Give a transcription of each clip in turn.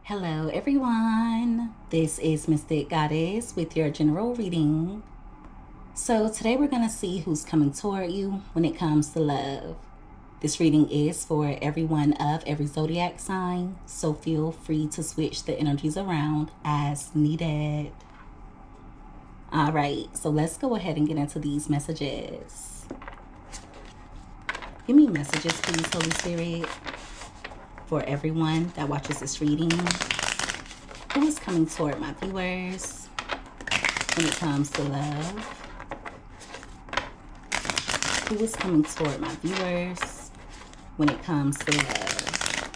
Hello everyone, this is Mystic Goddess with your general reading. So today we're going to see who's coming toward you when it comes to love. This reading is for everyone of every zodiac sign, so feel free to switch the energies around as needed. Alright, so let's go ahead and get into these messages. Give me messages please, Holy Spirit, for everyone that watches this reading. Who is coming toward my viewers when it comes to love? Who is coming toward my viewers when it comes to love?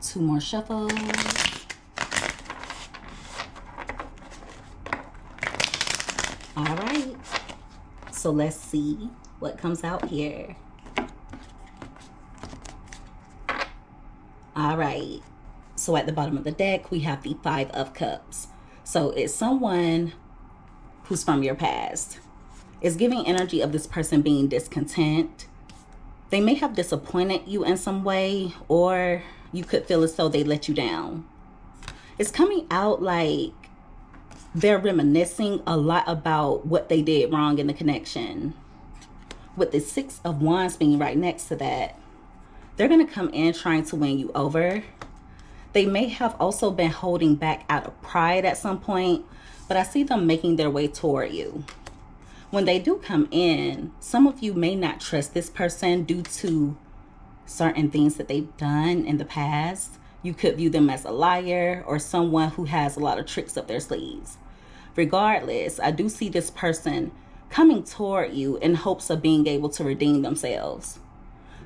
Two more shuffles. All right. So let's see what comes out here. All right, so at the bottom of the deck, we have the Five of Cups. So it's someone who's from your past. It's giving energy of this person being discontent. They may have disappointed you in some way, or you could feel as though they let you down. It's coming out like they're reminiscing a lot about what they did wrong in the connection. With the Six of Wands being right next to that, they're going to come in trying to win you over. They may have also been holding back out of pride at some point, but I see them making their way toward you. When they do come in, some of you may not trust this person due to certain things that they've done in the past. You could view them as a liar or someone who has a lot of tricks up their sleeves. Regardless, I do see this person coming toward you in hopes of being able to redeem themselves.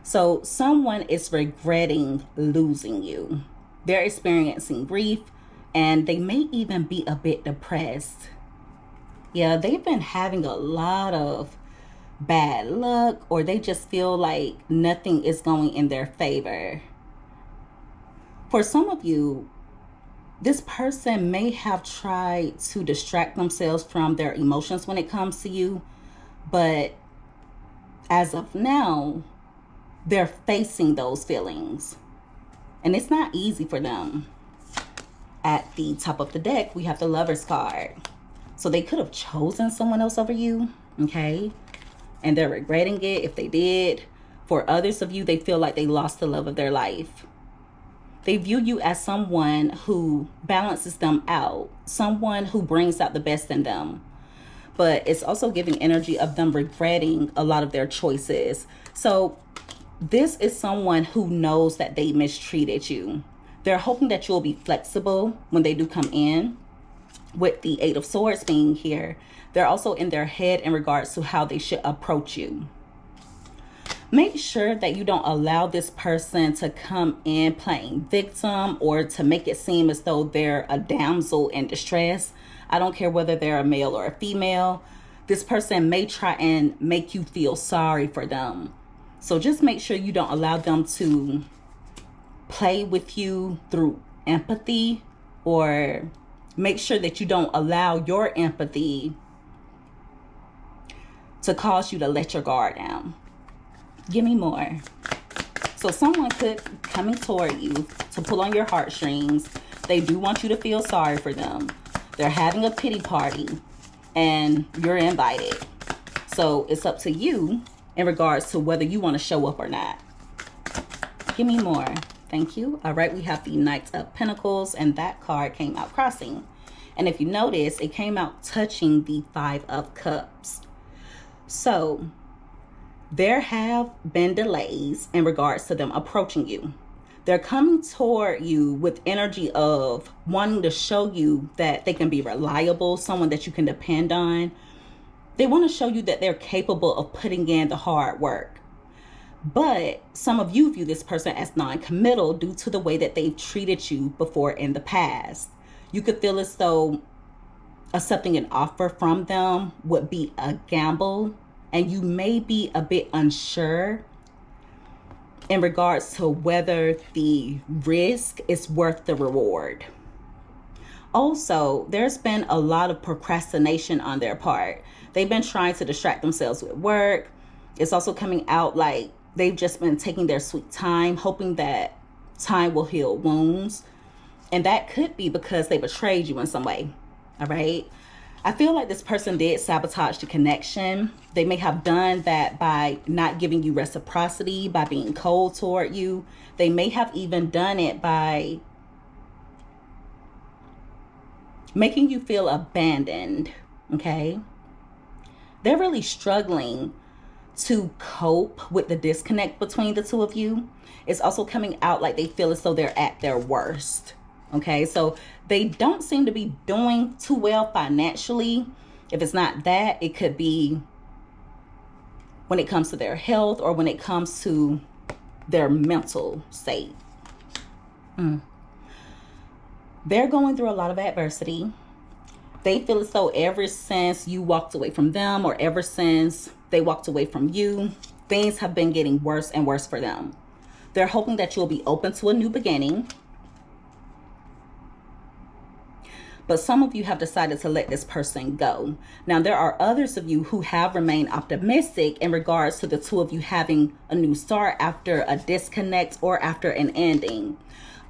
So someone is regretting losing you. They're experiencing grief and they may even be a bit depressed. Yeah, they've been having a lot of bad luck, or they just feel like nothing is going in their favor. For some of you, this person may have tried to distract themselves from their emotions when it comes to you, but as of now, they're facing those feelings, and it's not easy for them. At the top of the deck, we have the Lover's card. So they could have chosen someone else over you, okay? And they're regretting it if they did. For others of you, they feel like they lost the love of their life. They view you as someone who balances them out, someone who brings out the best in them. But it's also giving energy of them regretting a lot of their choices. So this is someone who knows that they mistreated you. They're hoping that you'll be flexible when they do come in. With the Eight of Swords being here, they're also in their head in regards to how they should approach you. Make sure that you don't allow this person to come in playing victim or to make it seem as though they're a damsel in distress. I don't care whether they're a male or a female. This person may try and make you feel sorry for them. So just make sure you don't allow them to play with you through empathy, or make sure that you don't allow your empathy to cause you to let your guard down. Give me more. So someone could coming toward you to pull on your heartstrings. They do want you to feel sorry for them. They're having a pity party and you're invited. So it's up to you in regards to whether you want to show up or not. Give me more. Thank you. All right, we have the Knight of Pentacles, and that card came out crossing. And if you notice, it came out touching the Five of Cups. So there have been delays in regards to them approaching you. They're coming toward you with energy of wanting to show you that they can be reliable, someone that you can depend on. They want to show you that they're capable of putting in the hard work. But some of you view this person as non-committal due to the way that they've treated you before in the past. You could feel as though accepting an offer from them would be a gamble, and you may be a bit unsure in regards to whether the risk is worth the reward. Also, there's been a lot of procrastination on their part. They've been trying to distract themselves with work. It's also coming out like they've just been taking their sweet time, hoping that Time will heal wounds. And that could be because they betrayed you in some way. All right. I feel like this person did sabotage the connection. They may have done that by not giving you reciprocity, by being cold toward you. They may have even done it by making you feel abandoned. Okay. They're really struggling to cope with the disconnect between the two of you. It's also coming out like they feel as though they're at their worst. Okay, so they don't seem to be doing too well financially. If it's not that, it could be when it comes to their health or when it comes to their mental state. They're going through a lot of adversity. They feel as though ever since you walked away from them or ever since they walked away from you, things have been getting worse and worse for them. They're hoping that you'll be open to a new beginning. But some of you have decided to let this person go. Now, there are others of you who have remained optimistic in regards to the two of you having a new start after a disconnect or after an ending.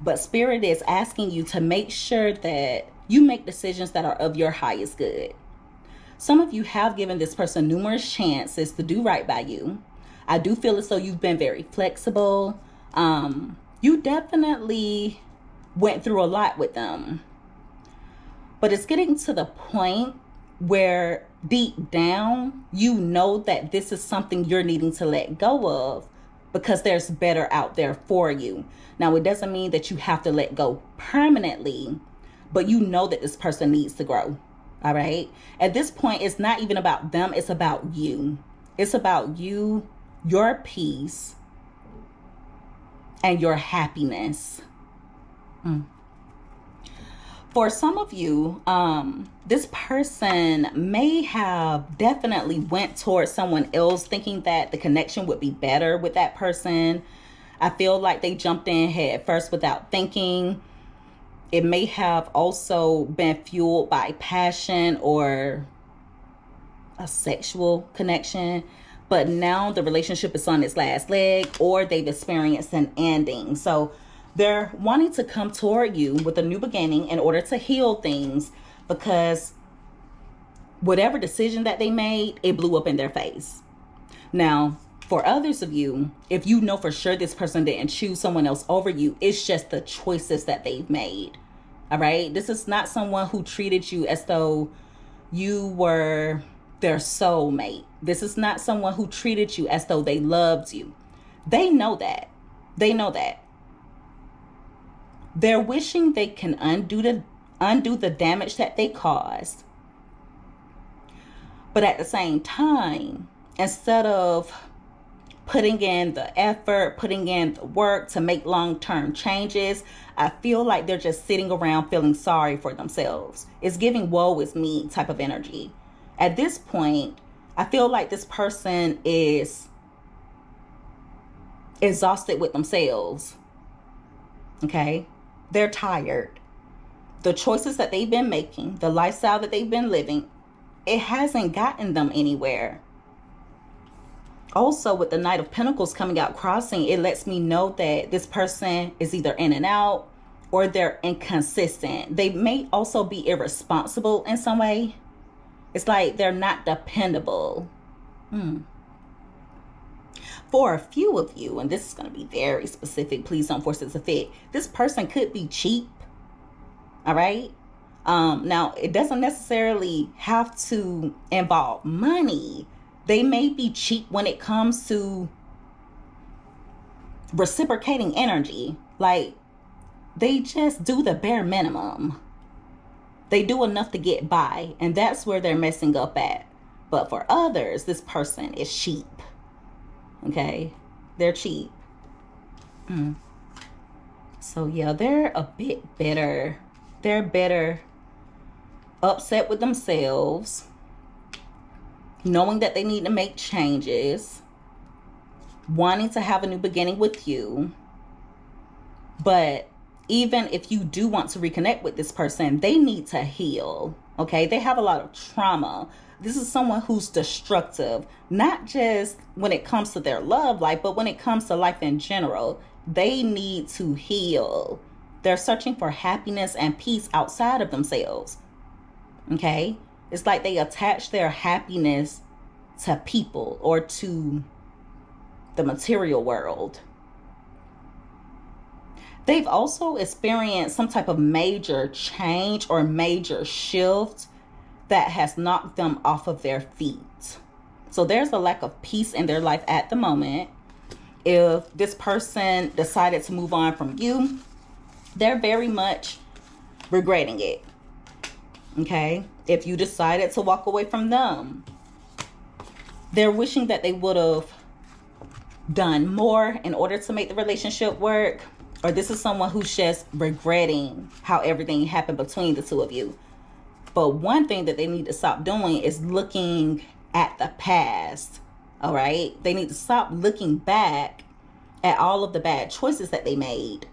But Spirit is asking you to make sure that you make decisions that are of your highest good. Some of you have given this person numerous chances to do right by you. I do feel as though you've been very flexible. You definitely went through a lot with them. But it's getting to the point where deep down, you know that this is something you're needing to let go of because there's better out there for you. Now, it doesn't mean that you have to let go permanently, but you know that this person needs to grow. All right. At this point, it's not even about them. It's about you. It's about you, your peace, and your happiness. For some of you, this person may have definitely went towards someone else thinking that the connection would be better with that person. I feel like they jumped in head first without thinking. It may have also been fueled by passion or a sexual connection. But now the relationship is on its last leg or they've experienced an ending. So they're wanting to come toward you with a new beginning in order to heal things because whatever decision that they made, it blew up in their face. Now, for others of you, if you know for sure this person didn't choose someone else over you, it's just the choices that they've made. All right. This is not someone who treated you as though you were their soulmate. This is not someone who treated you as though they loved you. They know that. They know that. They're wishing they can undo the damage that they caused. But at the same time, instead of putting in the effort, putting in the work to make long-term changes, I feel like they're just sitting around feeling sorry for themselves. It's giving woe is me type of energy. At this point, I feel like this person is exhausted with themselves. Okay? They're tired. The choices that they've been making, the lifestyle that they've been living, it hasn't gotten them anywhere. Also, with the Knight of Pentacles coming out crossing, it lets me know that this person is either in and out or they're inconsistent. They may also be irresponsible in some way. It's like they're not dependable. For a few of you, and this is going to be very specific, please don't force it to fit. This person could be cheap. All right. Now, it doesn't necessarily have to involve money. They may be cheap when it comes to reciprocating energy. Like, they just do the bare minimum. They do enough to get by, and that's where they're messing up at. But for others, this person is cheap. Okay, they're cheap. So yeah, they're a bit bitter. They're bitter, upset with themselves, knowing that they need to make changes, wanting to have a new beginning with you. But even if you do want to reconnect with this person, they need to heal. Okay, they have a lot of trauma. This is someone who's destructive, not just when it comes to their love life, but when it comes to life in general. They need to heal. They're searching for happiness and peace outside of themselves. Okay? It's like they attach their happiness to people or to the material world. They've also experienced some type of major change or major shift that has knocked them off of their feet. So there's a lack of peace in their life at the moment. If this person decided to move on from you, they're very much regretting it. Okay? If you decided to walk away from them, they're wishing that they would have done more in order to make the relationship work. Or this is someone who's just regretting how everything happened between the two of you. But one thing that they need to stop doing is looking at the past. All right? They need to stop looking back at all of the bad choices that they made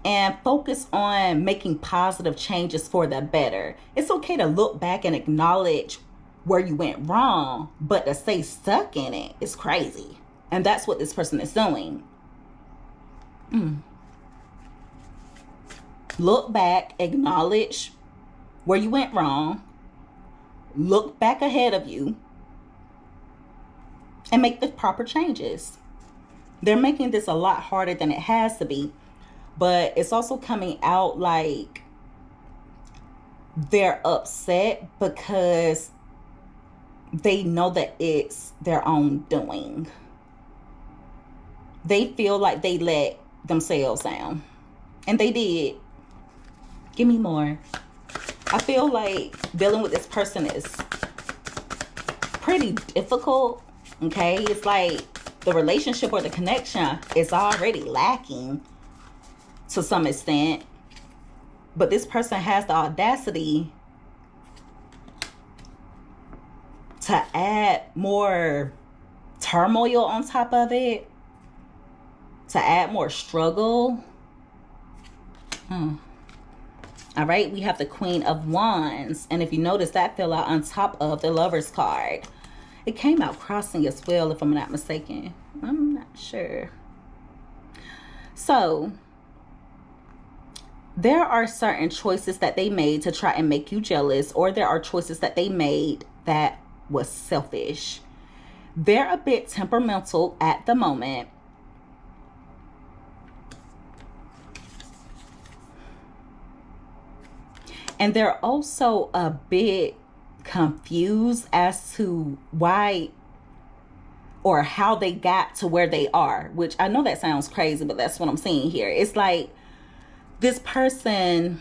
and focus on making positive changes for the better. It's okay to look back and acknowledge where you went wrong, but to stay stuck in it is crazy. And that's what this person is doing. Look back, acknowledge where you went wrong, look back ahead of you, and make the proper changes. They're making this a lot harder than it has to be, but it's also coming out like they're upset because they know that it's their own doing. They feel like they let themselves down, and they did. Give me more. I feel like dealing with this person is pretty difficult. Okay, it's like the relationship or the connection is already lacking to some extent, but this person has the audacity to add more turmoil on top of it, to add more struggle. All right, we have the Queen of Wands. And if you notice, that fell out on top of the Lover's card. It came out crossing as well, if I'm not mistaken. I'm not sure. So, there are certain choices that they made to try and make you jealous, or there are choices that they made that was selfish. They're a bit temperamental at the moment. And they're also a bit confused as to why or how they got to where they are, which I know that sounds crazy, but that's what I'm seeing here. It's like this person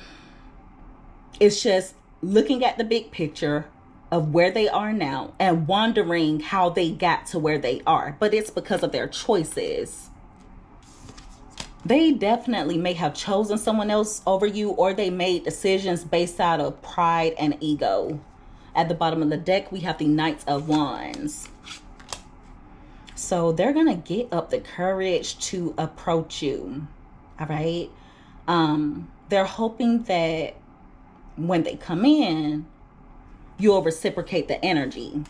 is just looking at the big picture of where they are now and wondering how they got to where they are, but it's because of their choices. They definitely may have chosen someone else over you, or they made decisions based out of pride and ego. At the bottom of the deck, we have the Knight of Wands. So they're going to get up the courage to approach you. All right. They're hoping that when they come in, you'll reciprocate the energy.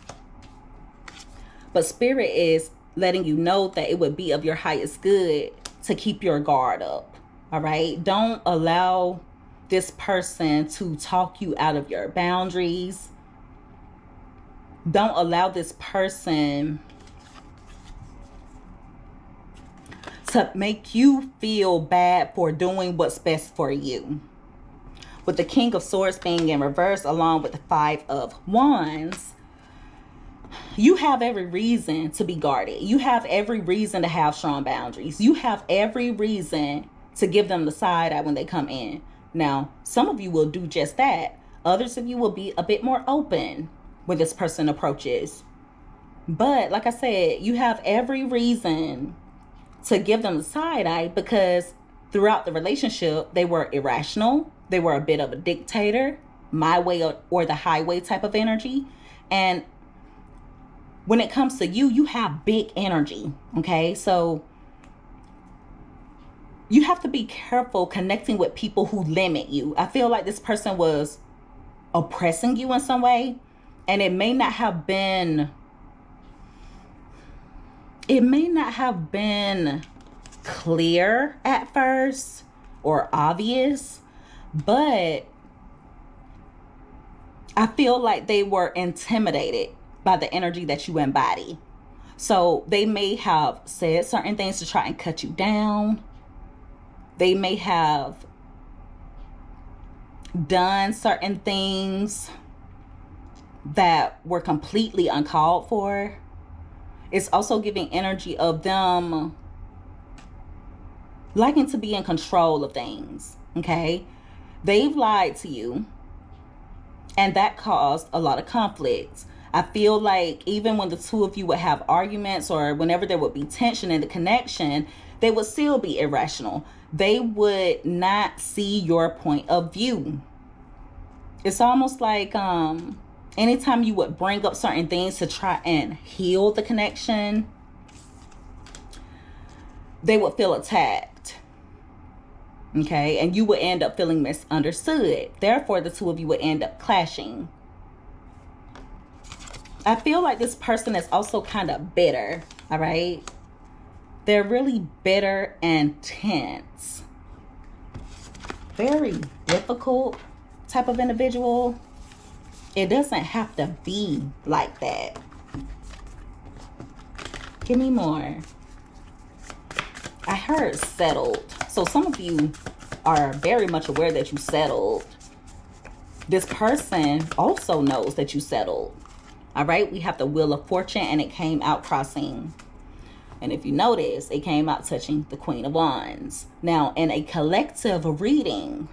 But Spirit is letting you know that it would be of your highest good to keep your guard up. All right. Don't allow this person to talk you out of your boundaries. Don't allow this person to make you feel bad for doing what's best for you. With the King of Swords being in reverse along with the Five of Wands, you have every reason to be guarded. You have every reason to have strong boundaries. You have every reason to give them the side eye when they come in. Now, some of you will do just that. Others of you will be a bit more open when this person approaches. But like I said, you have every reason to give them the side eye because throughout the relationship, they were irrational. They were a bit of a dictator, my way or the highway type of energy. And when it comes to you, you have big energy. Okay, so you have to be careful connecting with people who limit you. I feel like this person was oppressing you in some way, and it may not have been clear at first or obvious, but I feel like they were intimidated by the energy that you embody. So they may have said certain things to try and cut you down. They may have done certain things that were completely uncalled for. It's also giving energy of them liking to be in control of things, okay? They've lied to you, and that caused a lot of conflicts. I feel like even when the two of you would have arguments or whenever there would be tension in the connection, they would still be irrational. They would not see your point of view. It's almost like anytime you would bring up certain things to try and heal the connection, they would feel attacked. Okay, and you would end up feeling misunderstood. Therefore, the two of you would end up clashing. I feel like this person is also kind of bitter, all right? They're really bitter and tense. Very difficult type of individual. It doesn't have to be like that. Give me more. I heard settled. So some of you are very much aware that you settled. This person also knows that you settled. All right, we have the Wheel of Fortune, and it came out crossing. And if you notice, it came out touching the Queen of Wands. Now, in a collective reading,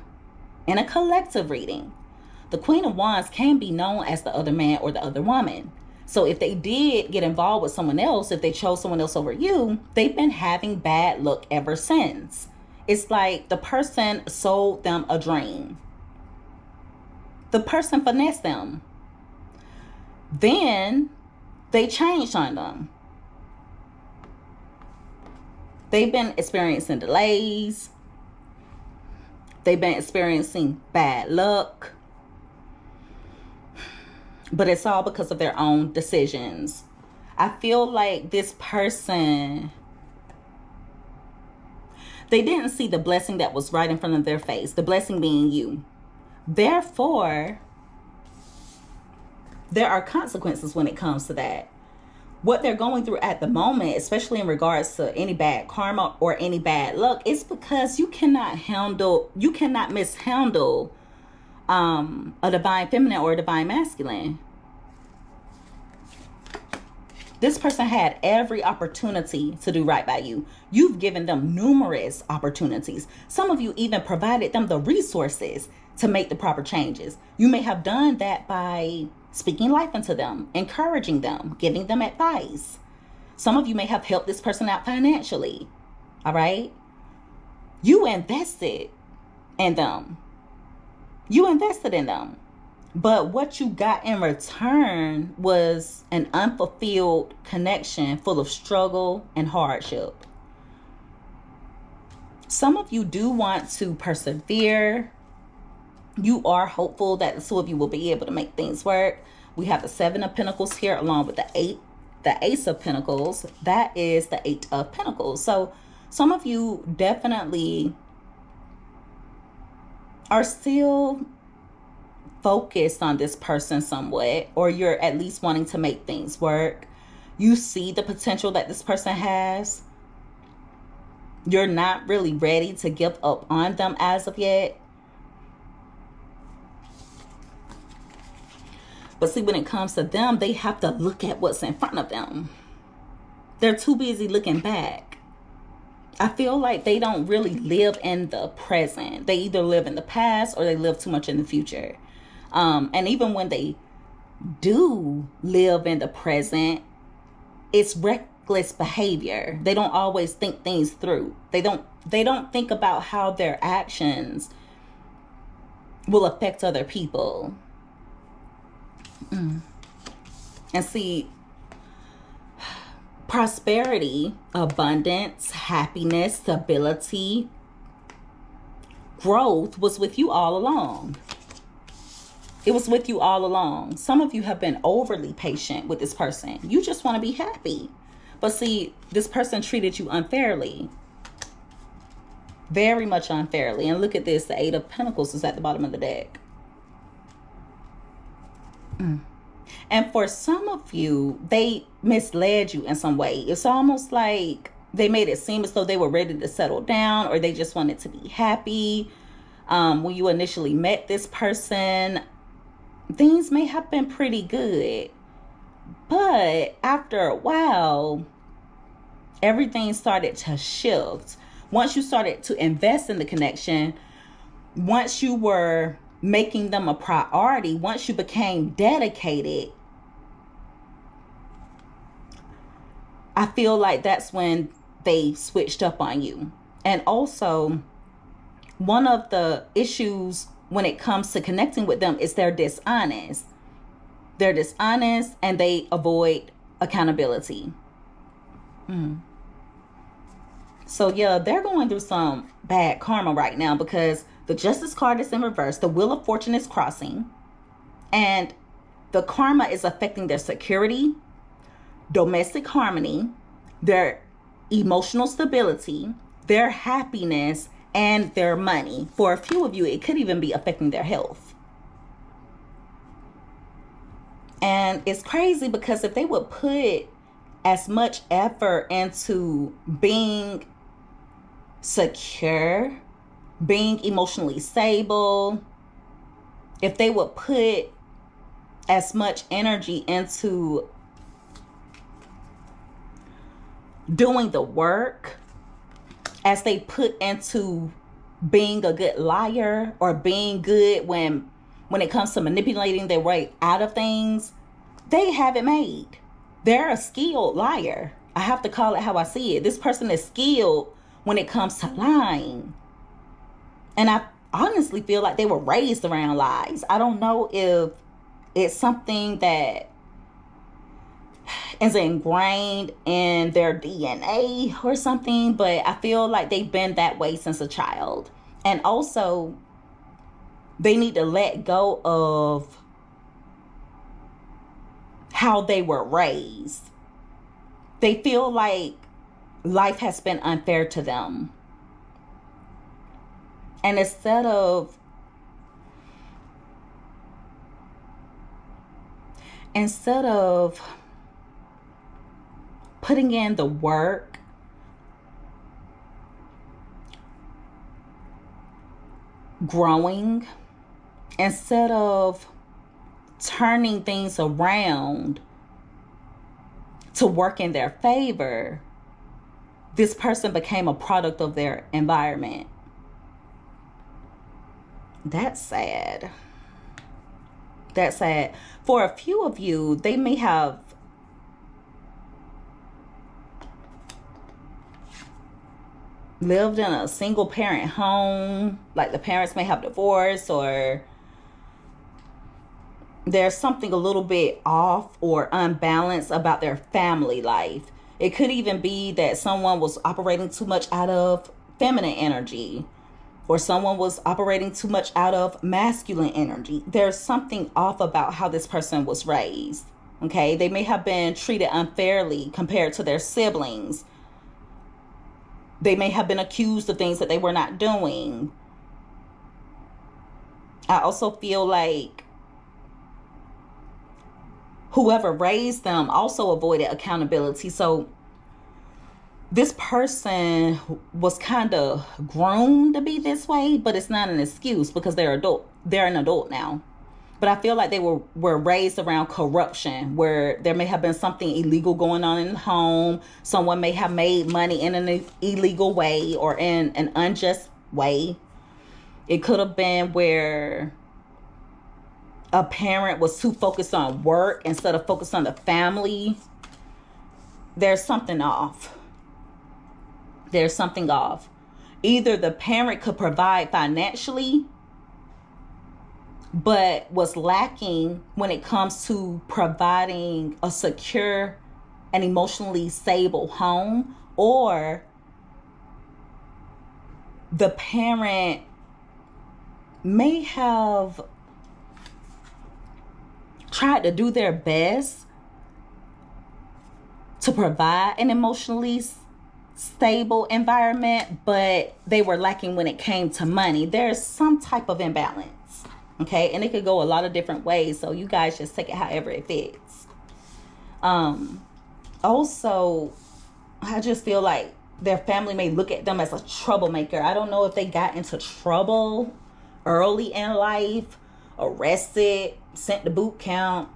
the Queen of Wands can be known as the other man or the other woman. So if they did get involved with someone else, if they chose someone else over you, they've been having bad luck ever since. It's like the person sold them a dream. The person finessed them. Then they changed on them. They've been experiencing delays. They've been experiencing bad luck. But it's all because of their own decisions. I feel like this person, they didn't see the blessing that was right in front of their face. The blessing being you. Therefore, there are consequences when it comes to that. What they're going through at the moment, especially in regards to any bad karma or any bad luck, is because you cannot mishandle a divine feminine or a divine masculine. This person had every opportunity to do right by you. You've given them numerous opportunities. Some of you even provided them the resources to make the proper changes. You may have done that by speaking life into them, encouraging them, giving them advice. Some of you may have helped this person out financially. All right? You invested in them. But what you got in return was an unfulfilled connection full of struggle and hardship. Some of you do want to persevere. You are hopeful that the two of you will be able to make things work. We have the 7 of Pentacles here along with the Ace of Pentacles. That is the 8 of Pentacles. So some of you definitely are still focused on this person somewhat, or you're at least wanting to make things work. You see the potential that this person has. You're not really ready to give up on them as of yet. But see, when it comes to them, they have to look at what's in front of them. They're too busy looking back. I feel like they don't really live in the present. They either live in the past or they live too much in the future. And even when they do live in the present, it's reckless behavior. They don't always think things through. They don't think about how their actions will affect other people. And see, prosperity, abundance, happiness, stability, growth was with you all along. It was with you all along. Some of you have been overly patient with this person. You just want to be happy. But see, this person treated you unfairly. Very much unfairly. And look at this. The Eight of Pentacles is at the bottom of the deck. And for some of you, they misled you in some way. It's almost like they made it seem as though they were ready to settle down, or they just wanted to be happy. When you initially met this person, things may have been pretty good. But after a while, everything started to shift. Once you started to invest in the connection, once you were making them a priority, once you became dedicated, I feel like that's when they switched up on you. And also, one of the issues when it comes to connecting with them is they're dishonest. They're dishonest and they avoid accountability. So yeah, they're going through some bad karma right now because the Justice card is in reverse. The Wheel of Fortune is crossing. And the karma is affecting their security, domestic harmony, their emotional stability, their happiness, and their money. For a few of you, it could even be affecting their health. And it's crazy because if they would put as much effort into being secure, being emotionally stable, if they would put as much energy into doing the work as they put into being a good liar or being good when it comes to manipulating their way out of things, they have it made. They're a skilled liar. I have to call it how I see it. This person is skilled when it comes to lying. And I honestly feel like they were raised around lies. I don't know if it's something that is ingrained in their DNA or something, but I feel like they've been that way since a child. And also, they need to let go of how they were raised. They feel like life has been unfair to them. And instead of putting in the work, growing, instead of turning things around to work in their favor, this person became a product of their environment. That's sad. That's sad. For a few of you, they may have lived in a single parent home, like the parents may have divorced, or there's something a little bit off or unbalanced about their family life. It could even be that someone was operating too much out of feminine energy, or someone was operating too much out of masculine energy. There's something off about how this person was raised. Okay, they may have been treated unfairly compared to their siblings. They may have been accused of things that they were not doing. I also feel like whoever raised them also avoided accountability. So this person was kind of groomed to be this way, but it's not an excuse because they're adult. They're an adult now. But I feel like they were raised around corruption, where there may have been something illegal going on in the home. Someone may have made money in an illegal way or in an unjust way. It could have been where a parent was too focused on work instead of focused on the family. There's something off. There's something off. Either the parent could provide financially, but was lacking when it comes to providing a secure and emotionally stable home, or the parent may have tried to do their best to provide an emotionally stable environment, but they were lacking when it came to money. There's some type of imbalance, okay? And it could go a lot of different ways, so you guys just take it however it fits. Also, I just feel like their family may look at them as a troublemaker. I don't know if they got into trouble early in life, arrested, sent to boot camp,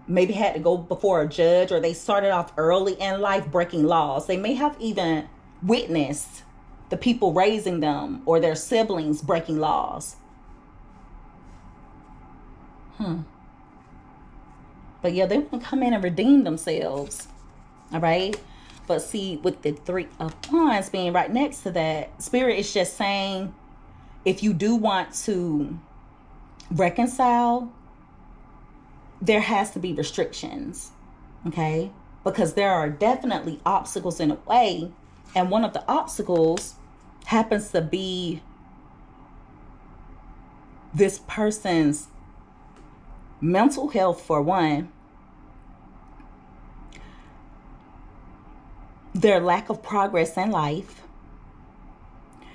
maybe had to go before a judge, or they started off early in life breaking laws. They may have even witnessed the people raising them or their siblings breaking laws. But yeah, they want to come in and redeem themselves. All right. But see, with the 3 of Wands being right next to that, Spirit is just saying, if you do want to reconcile, there has to be restrictions. Okay. Because there are definitely obstacles in the way. And one of the obstacles happens to be this person's mental health, for one, their lack of progress in life,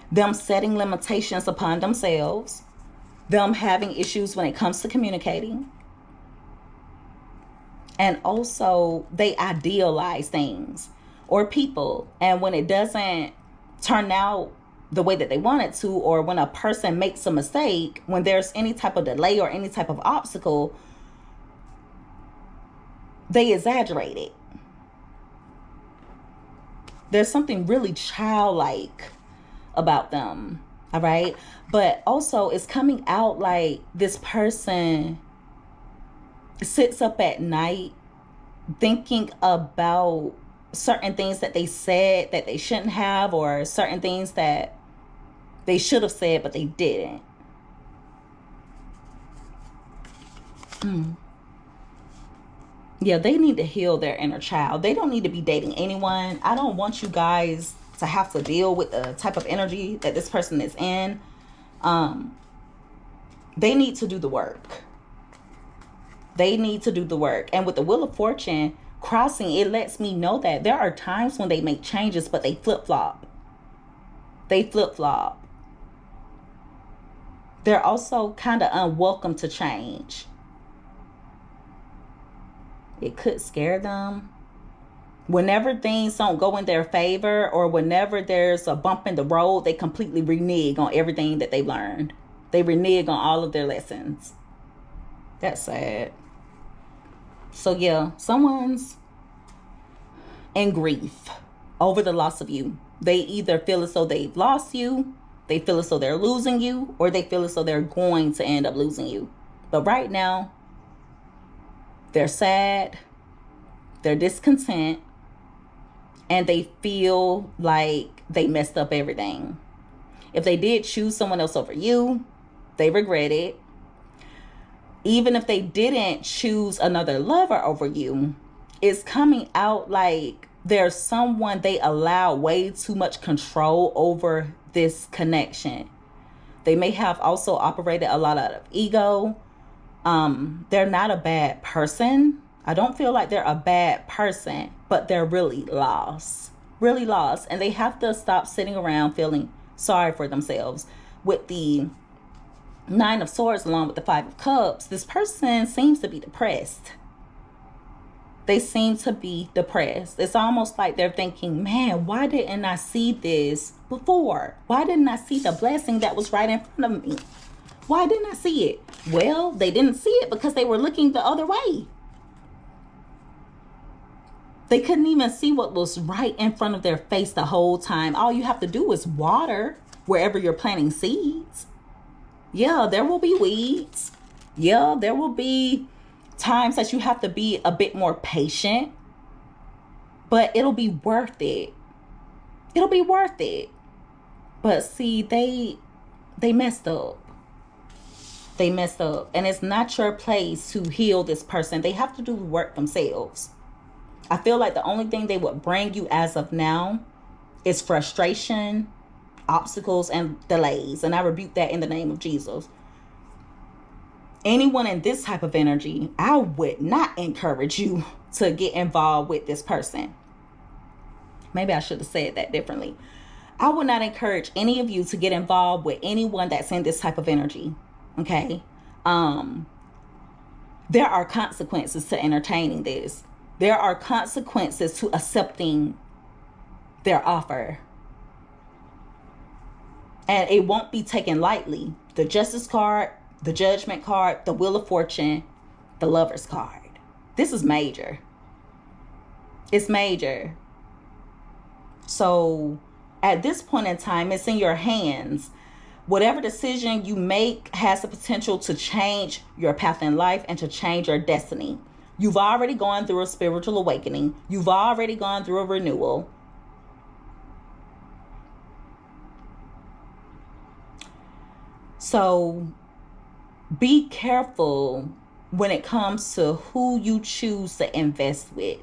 them setting limitations upon themselves, them having issues when it comes to communicating, and also they idealize things or people, and when it doesn't turn out the way that they want it to, or when a person makes a mistake, when there's any type of delay or any type of obstacle, they exaggerate it. There's something really childlike about them. All right. But also it's coming out like this person sits up at night thinking about certain things that they said that they shouldn't have, or certain things that they should have said, but they didn't. Yeah, they need to heal their inner child. They don't need to be dating anyone. I don't want you guys to have to deal with the type of energy that this person is in. They need to do the work. They need to do the work. And with the Wheel of Fortune crossing, it lets me know that there are times when they make changes, but they flip-flop. They flip-flop. They're also kind of unwelcome to change. It could scare them. Whenever things don't go in their favor, or whenever there's a bump in the road, they completely renege on everything that they've learned. They renege on all of their lessons. That's sad. So yeah, someone's in grief over the loss of you. They either feel as though they've lost you, they feel as though they're losing you, or they feel as though they're going to end up losing you. But right now, they're sad, they're discontent, and they feel like they messed up everything. If they did choose someone else over you, they regret it. Even if they didn't choose another lover over you, it's coming out like there's someone they allow way too much control over this connection. They may have also operated a lot out of ego. They're not a bad person. I don't feel like they're a bad person, but they're really lost. Really lost. And they have to stop sitting around feeling sorry for themselves. With the 9 of Swords along with the 5 of Cups, this person seems to be depressed. They seem to be depressed. It's almost like they're thinking, man, why didn't I see this before? Why didn't I see the blessing that was right in front of me? Why didn't I see it? Well, they didn't see it because they were looking the other way. They couldn't even see what was right in front of their face the whole time. All you have to do is water wherever you're planting seeds. Yeah, there will be weeds. Yeah, there will be times that you have to be a bit more patient. But it'll be worth it. It'll be worth it. But see, they messed up. They messed up. And it's not your place to heal this person. They have to do the work themselves. I feel like the only thing they would bring you as of now is frustration, obstacles, and delays. And I rebuke that in the name of Jesus. Anyone in this type of energy, I would not encourage you to get involved with this person. Maybe I should have said that differently. I would not encourage any of you to get involved with anyone that's in this type of energy. Okay? There are consequences to entertaining this. There are consequences to accepting their offer. And it won't be taken lightly. The Justice card, the Judgment card, the Wheel of Fortune, the Lover's card. This is major. It's major. So at this point in time, it's in your hands. Whatever decision you make has the potential to change your path in life and to change your destiny. You've already gone through a spiritual awakening. You've already gone through a renewal. So be careful when it comes to who you choose to invest with.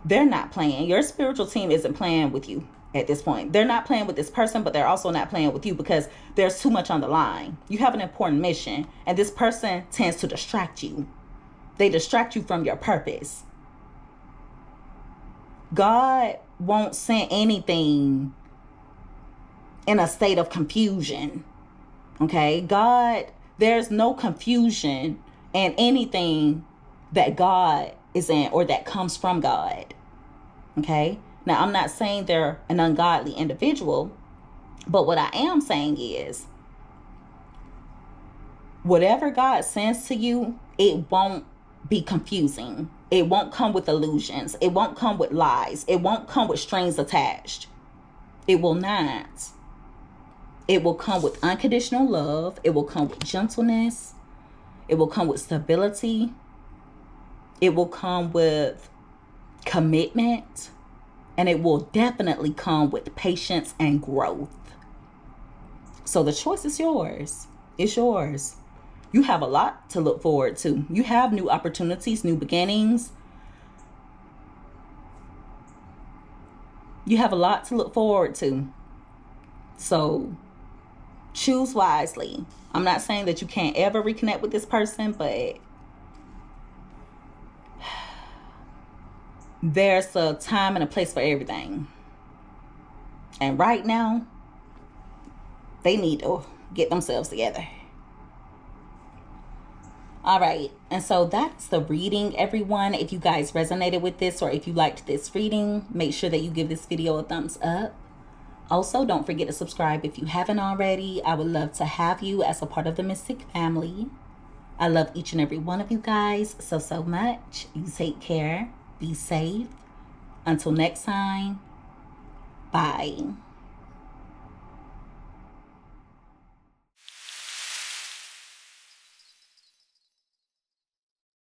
They're not playing. Your spiritual team isn't playing with you at this point. They're not playing with this person, but they're also not playing with you because there's too much on the line. You have an important mission, and this person tends to distract you. They distract you from your purpose. God won't send anything in a state of confusion. Okay? God, there's no confusion in anything that God is in or that comes from God. Okay? Now, I'm not saying they're an ungodly individual, but what I am saying is whatever God sends to you, it won't be confusing. It won't come with illusions. It won't come with lies. It won't come with strings attached. It will not. It will come with unconditional love. It will come with gentleness. It will come with stability. It will come with commitment. And it will definitely come with patience and growth. So the choice is yours. It's yours. You have a lot to look forward to. You have new opportunities, new beginnings. You have a lot to look forward to. So choose wisely. I'm not saying that you can't ever reconnect with this person, but there's a time and a place for everything. And right now, they need to get themselves together. All right. And so that's the reading, everyone. If you guys resonated with this or if you liked this reading, make sure that you give this video a thumbs up. Also, don't forget to subscribe if you haven't already. I would love to have you as a part of the Mystic family. I love each and every one of you guys so much. You take care. Be safe. Until next time. Bye.